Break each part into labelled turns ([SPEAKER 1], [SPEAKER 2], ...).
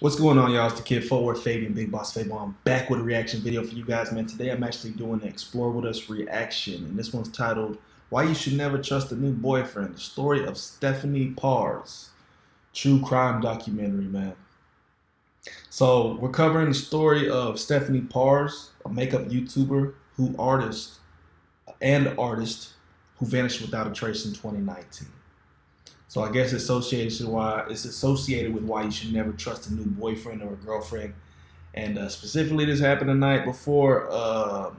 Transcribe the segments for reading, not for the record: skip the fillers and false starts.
[SPEAKER 1] What's going on, y'all? It's the kid FortWorthFabian, BigBossFabo. I'm back with a reaction video for you guys, man. Today I'm actually doing an Explore With Us reaction, and this one's titled, Why You Should Never Trust a New Boyfriend, the story of Stephanie Parze. True crime documentary, man. So we're covering the story of Stephanie Parze, a makeup YouTuber artist who vanished without a trace in 2019. So I guess it's associated with why you should never trust a new boyfriend or a girlfriend. And specifically, this happened the night before a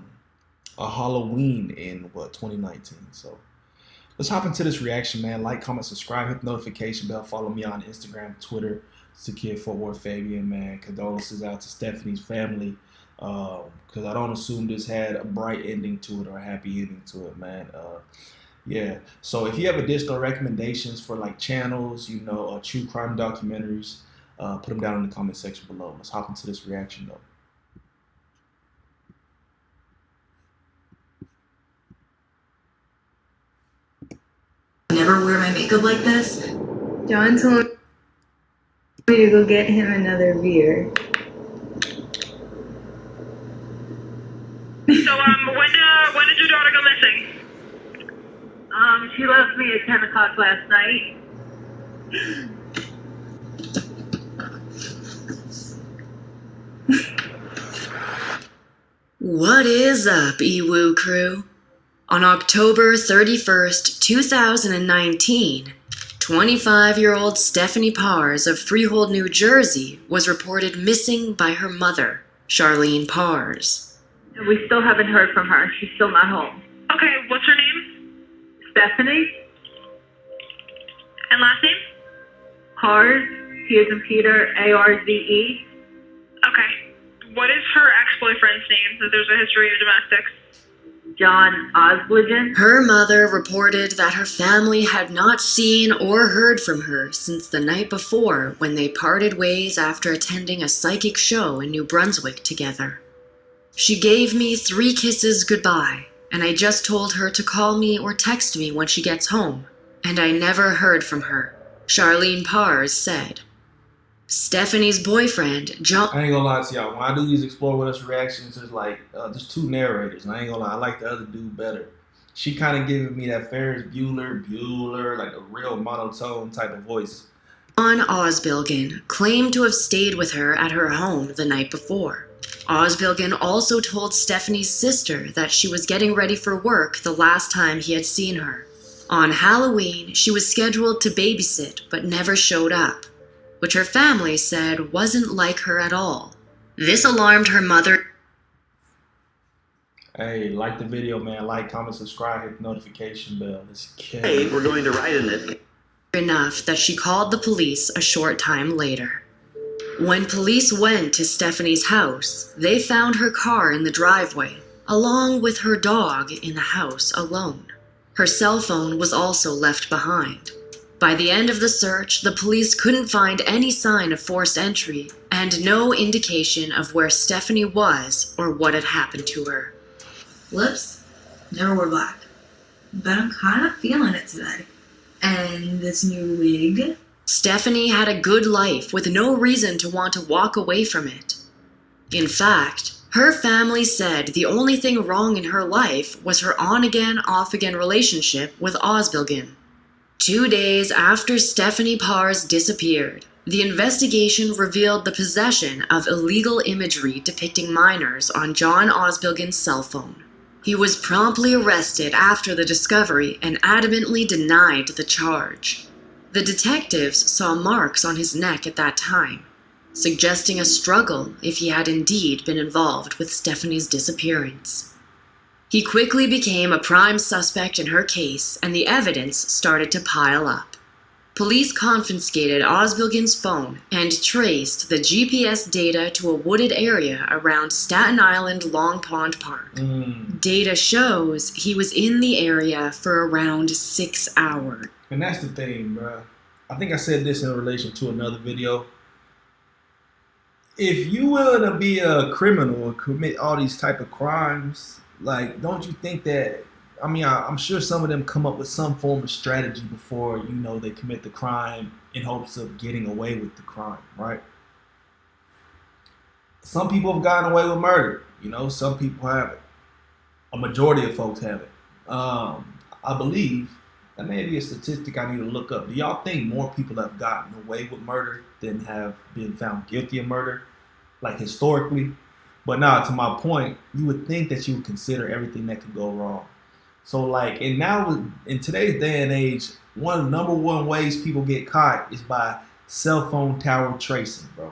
[SPEAKER 1] Halloween in 2019. So let's hop into this reaction, man. Like, comment, subscribe, hit the notification bell. Follow me on Instagram, Twitter. It's the kid FortWorthFabian, man. Condolences out to Stephanie's family, because I don't assume this had a bright ending to it or a happy ending to it, man. Yeah, so if you have additional recommendations for like channels, true crime documentaries, put them down in the comment section below. Let's hop into this reaction though.
[SPEAKER 2] Never wear my makeup like this.
[SPEAKER 3] John told me to go get him another beer.
[SPEAKER 4] So, when did your daughter go missing?
[SPEAKER 3] She left me at 10 o'clock last night.
[SPEAKER 2] What is up, EWOO crew? On October 31st, 2019, 25-year-old Stephanie Parze of Freehold, New Jersey was reported missing by her mother, Charlene Parze.
[SPEAKER 3] We still haven't heard from her. She's still not home.
[SPEAKER 4] Okay, what's her name?
[SPEAKER 3] Stephanie
[SPEAKER 4] And last name?
[SPEAKER 3] Parze, P as in Peter, A-R-Z-E.
[SPEAKER 4] Okay. What is her ex-boyfriend's name, since there's a history of domestics?
[SPEAKER 3] John Osbligen.
[SPEAKER 2] Her mother reported that her family had not seen or heard from her since the night before when they parted ways after attending a psychic show in New Brunswick together. She gave me 3 kisses goodbye, and I just told her to call me or text me when she gets home, and I never heard from her, Charlene Parze said. Stephanie's boyfriend, John...
[SPEAKER 1] I ain't gonna lie to y'all, when I do these Explore With Us reactions, there's 2 narrators, and I ain't gonna lie, I like the other dude better. She kind of giving me that Ferris Bueller, like a real monotone type of voice.
[SPEAKER 2] John Osbilgen claimed to have stayed with her at her home the night before. Osbilgen also told Stephanie's sister that she was getting ready for work the last time he had seen her. On Halloween, she was scheduled to babysit but never showed up, which her family said wasn't like her at all. This alarmed her mother.
[SPEAKER 1] Hey, like the video, man. Like, comment, subscribe, hit the notification bell. This kid.
[SPEAKER 5] Hey, we're going to write in it.
[SPEAKER 2] Enough that she called the police a short time later. When police went to Stephanie's house, they found her car in the driveway, along with her dog in the house alone. Her cell phone was also left behind. By the end of the search, the police couldn't find any sign of forced entry and no indication of where Stephanie was or what had happened to her.
[SPEAKER 6] Lips never wore black, but I'm kind of feeling it today. And this new wig.
[SPEAKER 2] Stephanie had a good life with no reason to want to walk away from it. In fact, her family said the only thing wrong in her life was her on-again, off-again relationship with Osbilgen. 2 days after Stephanie Parze disappeared, the investigation revealed the possession of illegal imagery depicting minors on John Osbilgen's cell phone. He was promptly arrested after the discovery and adamantly denied the charge. The detectives saw marks on his neck at that time, suggesting a struggle if he had indeed been involved with Stephanie's disappearance. He quickly became a prime suspect in her case, and the evidence started to pile up. Police confiscated Osbilgen's phone and traced the GPS data to a wooded area around Staten Island Long Pond Park. Data shows he was in the area for around 6 hours.
[SPEAKER 1] And that's the thing, bro. I think I said this in relation to another video. If you willing to be a criminal and commit all these type of crimes, like, don't you think that, I mean, I'm sure some of them come up with some form of strategy before, they commit the crime in hopes of getting away with the crime, right? some people have gotten away with murder. Some people haven't. A majority of folks haven't. I believe that may be a statistic I need to look up. Do y'all think more people have gotten away with murder than have been found guilty of murder, like historically? But now, to my point, you would think that you would consider everything that could go wrong. So, and now in today's day and age, one of the number one ways people get caught is by cell phone tower tracing, bro.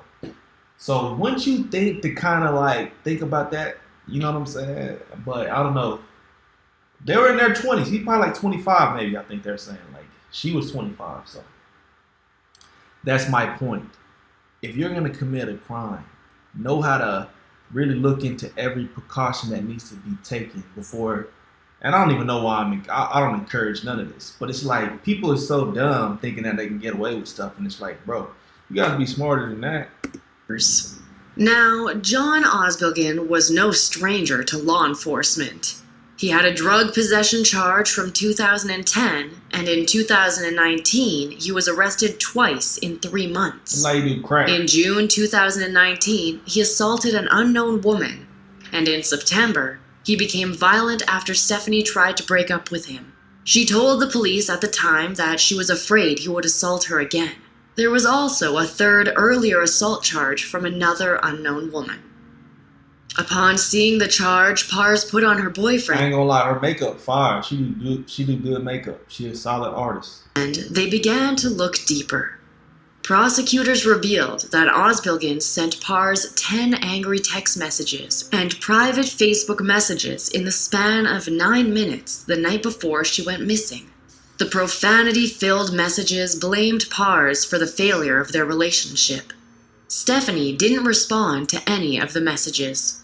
[SPEAKER 1] So, wouldn't you think to kind of think about that? You know what I'm saying? But I don't know. They were in their 20s. He's probably 25, maybe. I think they're saying she was 25. So that's my point. If you're gonna commit a crime, know how to really look into every precaution that needs to be taken before. And I don't even know why I don't encourage none of this. But it's people are so dumb thinking that they can get away with stuff, and it's bro, you gotta be smarter than that.
[SPEAKER 2] Now, John Osbilgen was no stranger to law enforcement. He had a drug possession charge from 2010, and in 2019, he was arrested twice in 3 months.
[SPEAKER 1] Like you do crack.
[SPEAKER 2] In June 2019, he assaulted an unknown woman, and in September, he became violent after Stephanie tried to break up with him. She told the police at the time that she was afraid he would assault her again. There was also a third earlier assault charge from another unknown woman. Upon seeing the charge, Parze put on her boyfriend.
[SPEAKER 1] I ain't gonna lie, her makeup fire. She do good makeup. She a solid artist.
[SPEAKER 2] And they began to look deeper. Prosecutors revealed that Osbilgen sent Parze 10 angry text messages and private Facebook messages in the span of 9 minutes the night before she went missing. The profanity-filled messages blamed Parze for the failure of their relationship. Stephanie didn't respond to any of the messages.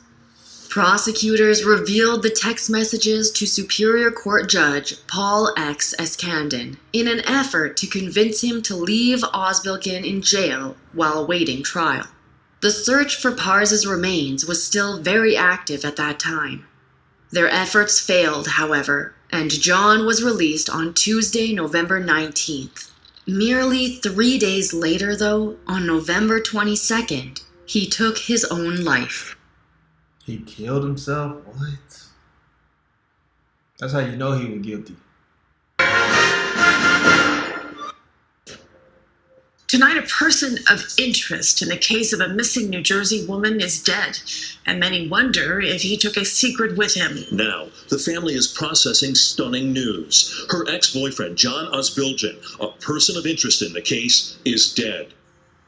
[SPEAKER 2] Prosecutors revealed the text messages to Superior Court Judge Paul X. Escandon in an effort to convince him to leave Osbilgen in jail while awaiting trial. The search for Parze's remains was still very active at that time. Their efforts failed, however, and John was released on Tuesday, November 19th. Merely 3 days later, though, on November 22nd, he took his own life.
[SPEAKER 1] He killed himself? What? That's how you know he was guilty.
[SPEAKER 5] Tonight, a person of interest in the case of a missing New Jersey woman is dead, and many wonder if he took a secret with him.
[SPEAKER 7] Now, the family is processing stunning news. Her ex-boyfriend, John Osbilgen, a person of interest in the case, is dead.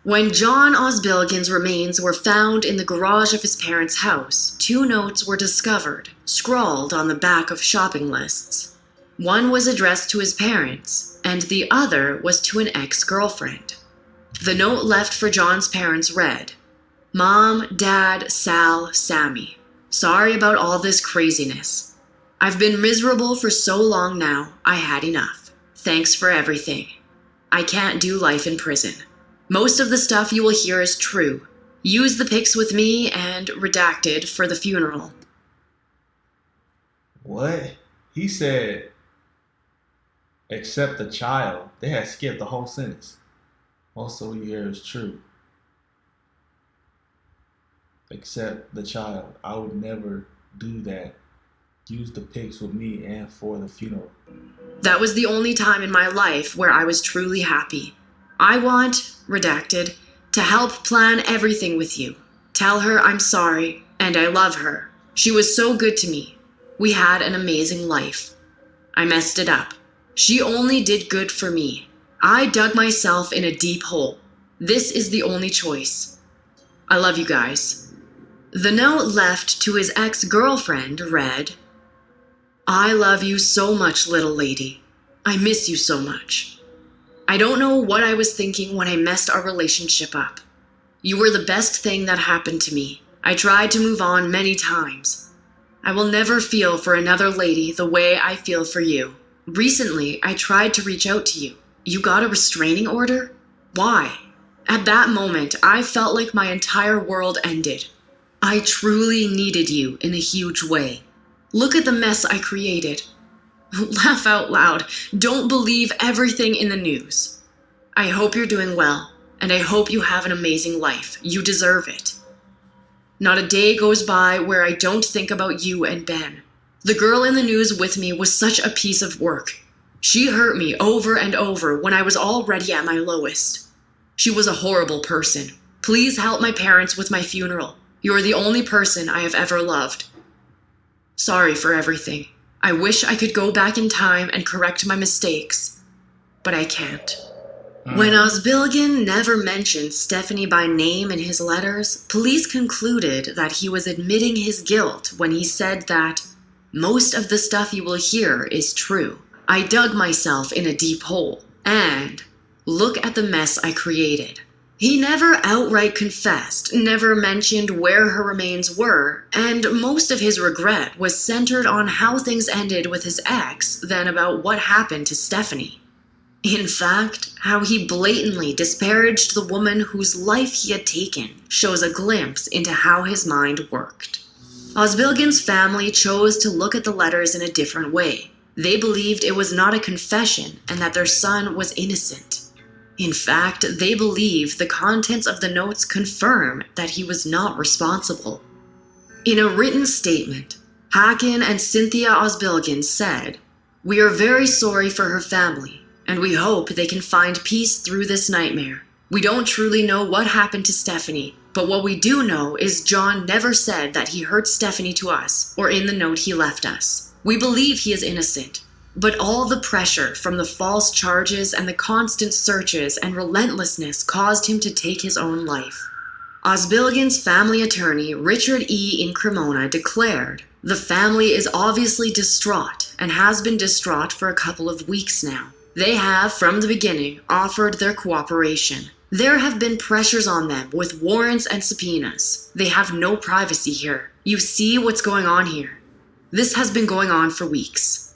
[SPEAKER 2] When John Osbilgen's remains were found in the garage of his parents' house, 2 notes were discovered, scrawled on the back of shopping lists. One was addressed to his parents, and the other was to an ex-girlfriend. The note left for John's parents read, "Mom, Dad, Sal, Sammy. Sorry about all this craziness. I've been miserable for so long now, I had enough. Thanks for everything. I can't do life in prison. Most of the stuff you will hear is true. Use the pics with me and redacted for the funeral."
[SPEAKER 1] What? He said, "Except the child." They had skipped the whole sentence. Also, you hear is true. Except the child. I would never do that. Use the pics with me and for the funeral.
[SPEAKER 2] That was the only time in my life where I was truly happy. I want, redacted, to help plan everything with you. Tell her I'm sorry and I love her. She was so good to me. We had an amazing life. I messed it up. She only did good for me. I dug myself in a deep hole. This is the only choice. I love you guys. The note left to his ex-girlfriend read, "I love you so much, little lady. I miss you so much. I don't know what I was thinking when I messed our relationship up. You were the best thing that happened to me. I tried to move on many times. I will never feel for another lady the way I feel for you. Recently, I tried to reach out to you. You got a restraining order? Why? At that moment, I felt like my entire world ended. I truly needed you in a huge way. Look at the mess I created. Laugh out loud. Don't believe everything in the news. I hope you're doing well, and I hope you have an amazing life. You deserve it." Not a day goes by where I don't think about you and Ben. The girl in the news with me was such a piece of work. She hurt me over and over when I was already at my lowest. She was a horrible person. Please help my parents with my funeral. You are the only person I have ever loved. Sorry for everything. I wish I could go back in time and correct my mistakes, but I can't. When Osbilligan never mentioned Stephanie by name in his letters, police concluded that he was admitting his guilt when he said that most of the stuff you will hear is true. I dug myself in a deep hole, and look at the mess I created. He never outright confessed, never mentioned where her remains were, and most of his regret was centered on how things ended with his ex than about what happened to Stephanie. In fact, how he blatantly disparaged the woman whose life he had taken shows a glimpse into how his mind worked. Osbilligan's family chose to look at the letters in a different way. They believed it was not a confession and that their son was innocent. In fact, they believe the contents of the notes confirm that he was not responsible. In a written statement, Haken and Cynthia Osbilligan said, "We are very sorry for her family, and we hope they can find peace through this nightmare. We don't truly know what happened to Stephanie, but what we do know is John never said that he hurt Stephanie to us or in the note he left us. We believe he is innocent, but all the pressure from the false charges and the constant searches and relentlessness caused him to take his own life." Osbilligan's family attorney, Richard E. in Cremona, declared, "The family is obviously distraught and has been distraught for a couple of weeks now. They have, from the beginning, offered their cooperation. There have been pressures on them with warrants and subpoenas. They have no privacy here. You see what's going on here. This has been going on for weeks."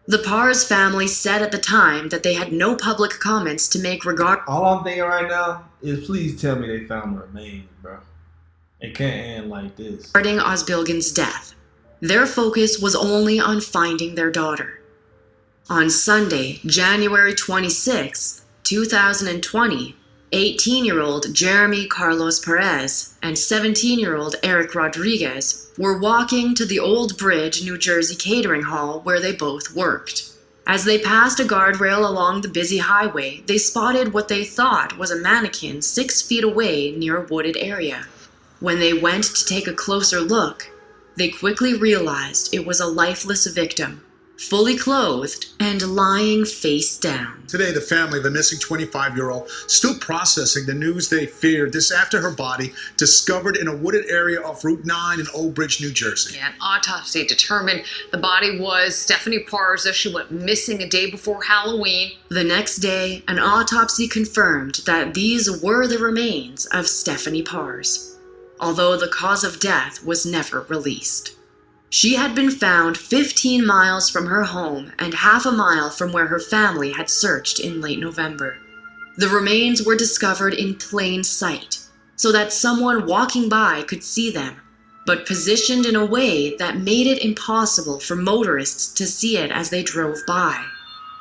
[SPEAKER 2] The Parze family said at the time that they had no public comments to make regarding.
[SPEAKER 1] All I'm thinking right now is please tell me they found the remains, bro. It can't end like this.
[SPEAKER 2] Osbilligan's death. Their focus was only on finding their daughter. On Sunday, January 26, 2020, 18-year-old Jeremy Carlos Perez and 17-year-old Eric Rodriguez were walking to the Old Bridge, New Jersey catering hall where they both worked. As they passed a guardrail along the busy highway, they spotted what they thought was a mannequin 6 feet away near a wooded area. When they went to take a closer look, they quickly realized it was a lifeless victim, fully clothed and lying face down.
[SPEAKER 8] Today, the family of the missing 25-year-old still processing the news they feared this after her body discovered in a wooded area off Route 9 in Old Bridge, New Jersey.
[SPEAKER 5] An autopsy determined the body was Stephanie Parze. She went missing a day before Halloween.
[SPEAKER 2] The next day, an autopsy confirmed that these were the remains of Stephanie Parze, although the cause of death was never released. She had been found 15 miles from her home and half a mile from where her family had searched in late November. The remains were discovered in plain sight, so that someone walking by could see them, but positioned in a way that made it impossible for motorists to see it as they drove by.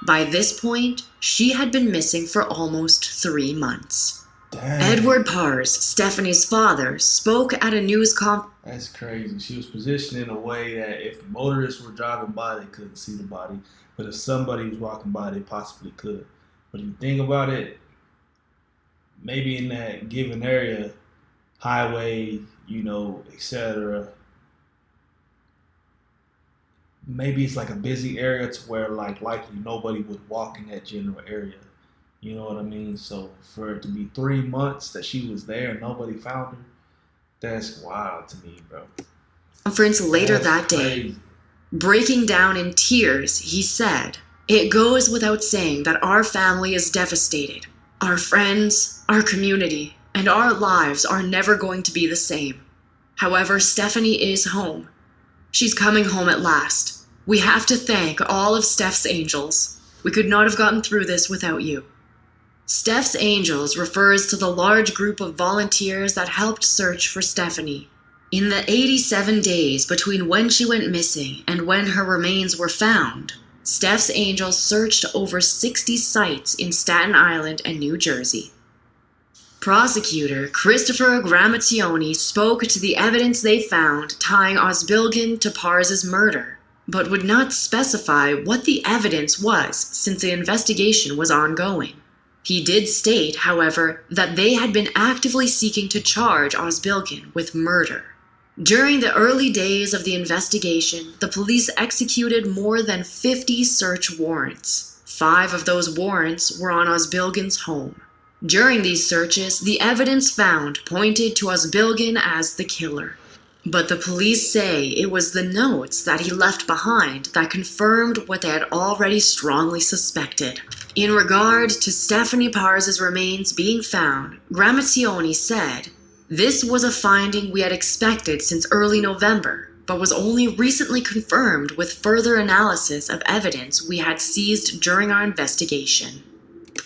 [SPEAKER 2] By this point, she had been missing for almost 3 months.
[SPEAKER 1] Dang.
[SPEAKER 2] Edward Parze, Stephanie's father, spoke at a news conference.
[SPEAKER 1] That's crazy. She was positioned in a way that if motorists were driving by, they couldn't see the body. But if somebody was walking by, they possibly could. But if you think about it, maybe in that given area, highway, etc., maybe it's like a busy area to where likely nobody would walk in that general area. You know what I mean? So for it to be 3 months that she was there and nobody found her, that's wild to me, bro.
[SPEAKER 2] Conference later that day. Breaking down in tears, he said, "It goes without saying that our family is devastated. Our friends, our community, and our lives are never going to be the same. However, Stephanie is home. She's coming home at last. We have to thank all of Steph's angels. We could not have gotten through this without you." Steph's Angels refers to the large group of volunteers that helped search for Stephanie. In the 87 days between when she went missing and when her remains were found, Steph's Angels searched over 60 sites in Staten Island and New Jersey. Prosecutor Christopher Gramazzioni spoke to the evidence they found tying Osbilgan to Parze's murder, but would not specify what the evidence was since the investigation was ongoing. He did state, however, that they had been actively seeking to charge Osbilgan with murder. During the early days of the investigation, the police executed more than 50 search warrants. 5 of those warrants were on Osbilgan's home. During these searches, the evidence found pointed to Osbilgan as the killer. But the police say it was the notes that he left behind that confirmed what they had already strongly suspected. In regard to Stephanie Parze's remains being found, Gramazzioni said, "This was a finding we had expected since early November, but was only recently confirmed with further analysis of evidence we had seized during our investigation."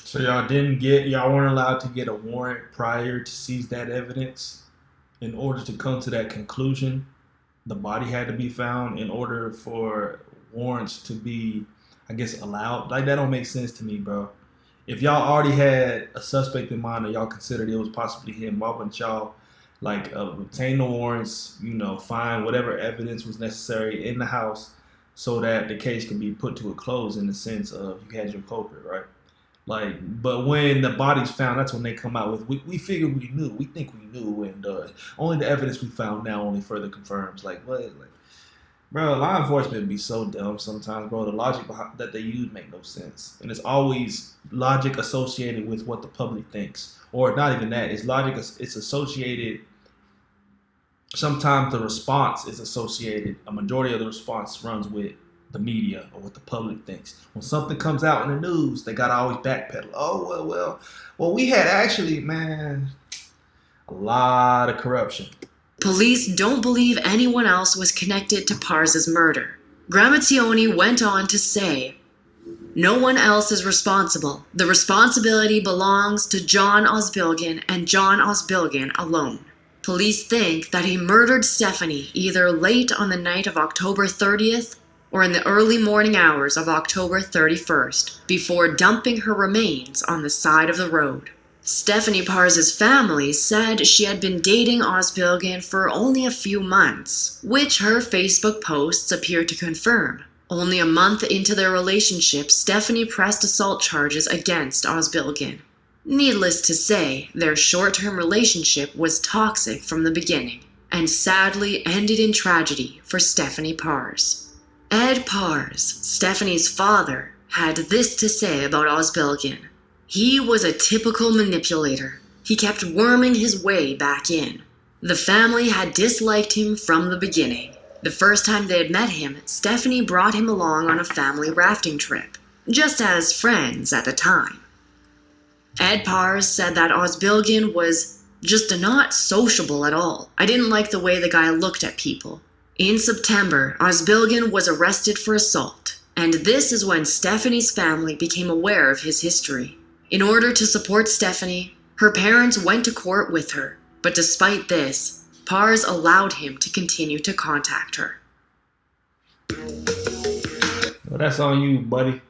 [SPEAKER 1] So y'all weren't allowed to get a warrant prior to seize that evidence? In order to come to that conclusion, the body had to be found in order for warrants to be, I guess, allowed. Like, that don't make sense to me, bro. If y'all already had a suspect in mind and y'all considered it was possibly him, why wouldn't y'all, like, obtain the warrants, find whatever evidence was necessary in the house so that the case could be put to a close in the sense of you had your culprit, right? Like, but when the body's found, that's when they come out with, we figured we knew, we think we knew, and only the evidence we found now only further confirms. Like, what? Like, bro, law enforcement be so dumb sometimes, bro. The logic that they use make no sense. And it's always logic associated with what the public thinks. Or not even that, it's logic, it's associated, sometimes the response is associated, a majority of the response runs with the media or what the public thinks. When something comes out in the news, they gotta always backpedal. Oh, well, we had actually, man, a lot of corruption.
[SPEAKER 2] Police don't believe anyone else was connected to Parze's murder. Gramazzioni went on to say, "No one else is responsible. The responsibility belongs to John Osbilgan and John Osbilgan alone. Police think that he murdered Stephanie either late on the night of October 30th or in the early morning hours of October 31st, before dumping her remains on the side of the road." Stephanie Parze's family said she had been dating Osbilgan for only a few months, which her Facebook posts appear to confirm. Only a month into their relationship, Stephanie pressed assault charges against Osbilgan. Needless to say, their short-term relationship was toxic from the beginning, and sadly ended in tragedy for Stephanie Parze. Ed Parze, Stephanie's father, had this to say about Osbilgan. He was a typical manipulator. He kept worming his way back in. The family had disliked him from the beginning. The first time they had met him, Stephanie brought him along on a family rafting trip, just as friends at the time. Ed Parze said that Osbilgan was just not sociable at all. "I didn't like the way the guy looked at people." In September, Osbilgan was arrested for assault, and this is when Stephanie's family became aware of his history. In order to support Stephanie, her parents went to court with her, but despite this, Parze allowed him to continue to contact her.
[SPEAKER 1] Well, that's on you, buddy.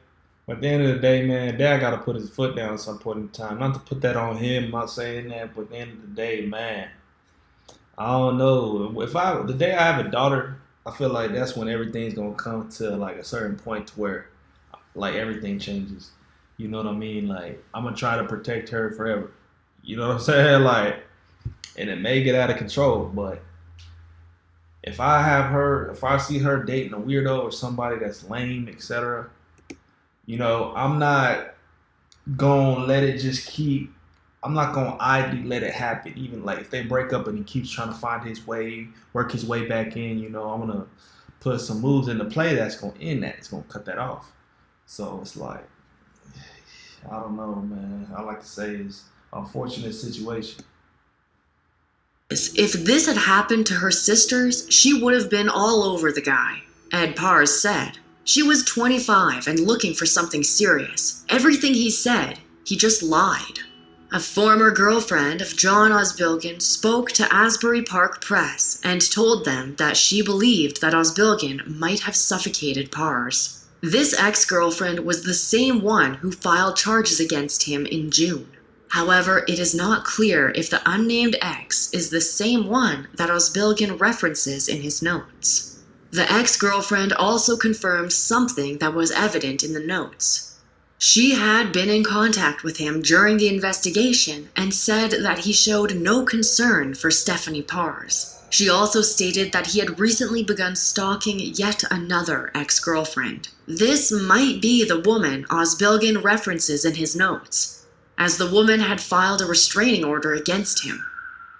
[SPEAKER 1] But at the end of the day, man, Dad got to put his foot down at some point in time. Not to put that on him, I'm not saying that, but at the end of the day, man, I don't know. The day I have a daughter, I feel like that's when everything's going to come to like a certain point to where like everything changes. You know what I mean? Like, I'm going to try to protect her forever. You know what I'm saying? Like, and it may get out of control, but if I see her dating a weirdo or somebody that's lame, etc., I'm not going to let it just keep, I'm not going to idly let it happen. Even like if they break up and he keeps trying to find his way, work his way back in, I'm going to put some moves into play that's going to end that. It's going to cut that off. So it's like, I don't know, man. All I can say is unfortunate situation.
[SPEAKER 2] If this had happened to her sisters, she would have been all over the guy, Ed Parze said. She was 25 and looking for something serious. Everything he said, he just lied. A former girlfriend of John Osbilgan spoke to Asbury Park Press and told them that she believed that Osbilgan might have suffocated Parze. This ex-girlfriend was the same one who filed charges against him in June. However, it is not clear if the unnamed ex is the same one that Osbilgen references in his notes. The ex-girlfriend also confirmed something that was evident in the notes. She had been in contact with him during the investigation and said that he showed no concern for Stephanie Parze. She also stated that he had recently begun stalking yet another ex-girlfriend. This might be the woman Osbilgen references in his notes, as the woman had filed a restraining order against him.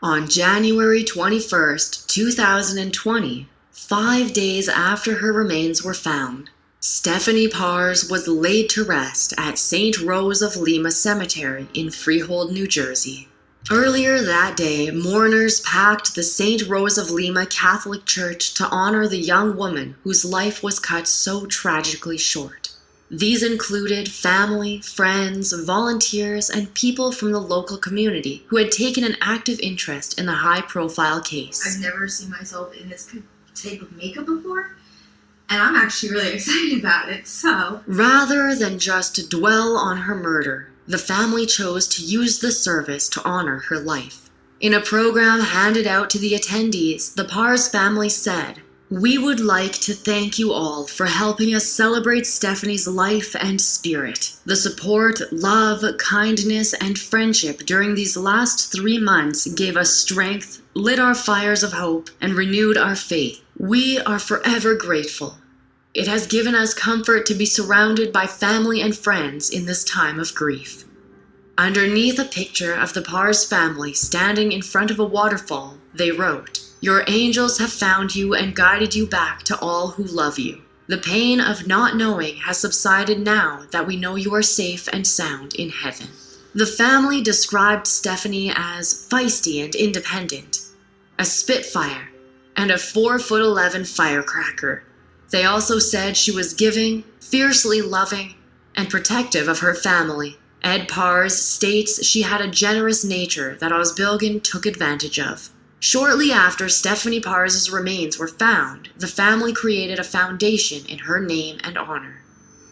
[SPEAKER 2] On January 21st, 2020, 5 days after her remains were found, Stephanie Parze was laid to rest at St. Rose of Lima Cemetery in Freehold, New Jersey. Earlier that day, mourners packed the St. Rose of Lima Catholic Church to honor the young woman whose life was cut so tragically short. These included family, friends, volunteers, and people from the local community who had taken an active interest in the high-profile case.
[SPEAKER 6] I've never seen myself in this type of makeup before, and I'm actually really excited about it, so...
[SPEAKER 2] Rather than just dwell on her murder, the family chose to use the service to honor her life. In a program handed out to the attendees, the Parze family said, "We would like to thank you all for helping us celebrate Stephanie's life and spirit. The support, love, kindness, and friendship during these last 3 months gave us strength, lit our fires of hope, and renewed our faith. We are forever grateful. It has given us comfort to be surrounded by family and friends in this time of grief." Underneath a picture of the Parze family standing in front of a waterfall, they wrote, "Your angels have found you and guided you back to all who love you. The pain of not knowing has subsided now that we know you are safe and sound in heaven." The family described Stephanie as feisty and independent, a spitfire, and a 4'11" firecracker. They also said she was giving, fiercely loving, and protective of her family. Ed Parze states she had a generous nature that Osbilgen took advantage of. Shortly after Stephanie Parze's remains were found, the family created a foundation in her name and honor.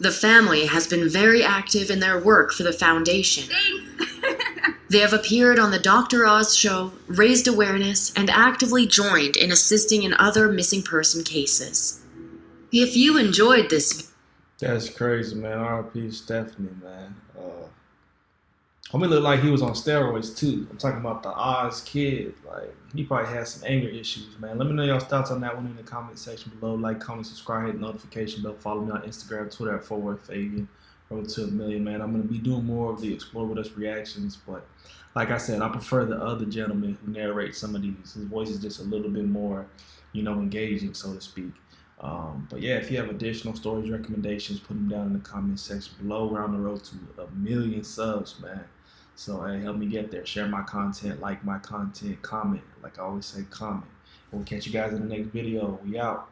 [SPEAKER 2] The family has been very active in their work for the foundation.
[SPEAKER 6] Thanks!
[SPEAKER 2] They have appeared on the Dr. Oz show, raised awareness, and actively joined in assisting in other missing person cases. If you enjoyed this...
[SPEAKER 1] That's crazy, man. R.I.P. Stephanie, man. Homie looked like he was on steroids, too. I'm talking about the Oz kid. Like, he probably has some anger issues, man. Let me know your thoughts on that one in the comment section below. Like, comment, subscribe, hit the notification bell. Follow me on Instagram, Twitter at FortWorthFabian. Road to 1 million, man. I'm going to be doing more of the Explore With Us reactions. But, like I said, I prefer the other gentleman who narrates some of these. His voice is just a little bit more, engaging, so to speak. But yeah, if you have additional stories, recommendations, put them down in the comment section below. We're on the road to 1 million subs, man. So hey, help me get there. Share my content, like my content, comment. Like I always say, comment. We'll catch you guys in the next video. We out.